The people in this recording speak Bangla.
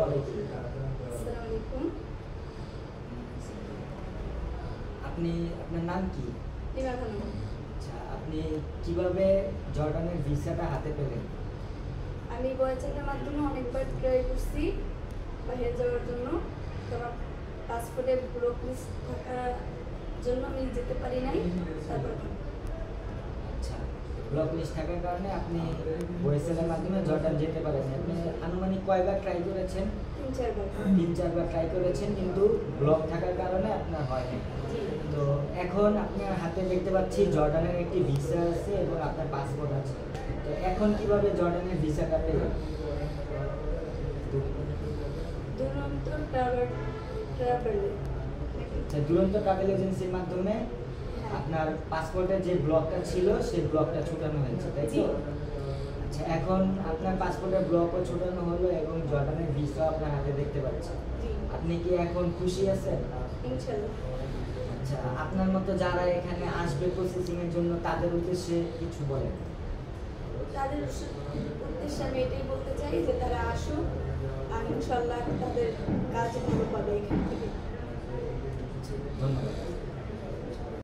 আসসালামু আলাইকুম। আপনি আপনার নাম কি? লিমা খানম। আচ্ছা, আপনি কিভাবে জর্ডানের ভিসাটা হাতে পেলেন? আমি বয়চেকের মাধ্যমে অনেকবার ট্রাই করছি বাইরে যাওয়ার জন্য। তোমার পাসপোর্টে ব্লক লিস্ট থাকার জন্য আমি যেতে পারি নাই। তারপর আচ্ছা, ব্লক লিস্ট থাকার কারণে আপনি ওয়েসেলের মাধ্যমে জর্ডান যেতে পারেন। আপনি আনুমানিক কয়বার ট্রাই করেছেন? 3-4 বার। 3-4 বার ট্রাই করেছেন, কিন্তু ব্লক থাকার কারণে আপনার হয়নি। তো এখন আপনার হাতে দেখতে পাচ্ছি জর্ডানের একটি ভিসা আছে এবং আপনার পাসপোর্ট আছে। তো এখন কিভাবে জর্ডানের ভিসাটা পেলেন? দুরন্ত ট্রাভেল। আচ্ছা, দুরন্ত ট্রাভেল এজেন্সির মাধ্যমে আপনার পাসপোর্টের যে ব্লকটা ছিল সেই ব্লকটা ছুটানো হয়েছে, তাই তো? আচ্ছা, এখন আপনার পাসপোর্টের ব্লকও ছুটানো হলো এবং জর্ডানের ভিসা আপনার হাতে দেখতে পাচ্ছেন। আপনি কি এখন খুশি আছেন? ইনশাআল্লাহ। আচ্ছা, আপনার মতো যারা এখানে আসবে প্রসেসিং এর জন্য তাদের উদ্দেশ্যে কিছু বলেন। তাদের উদ্দেশ্যে আমি এটাই বলতে চাই যে তারা আসুক, আর ইনশাআল্লাহ তাদের কাজ ভালো পাবে এখান থেকে। ধন্যবাদ।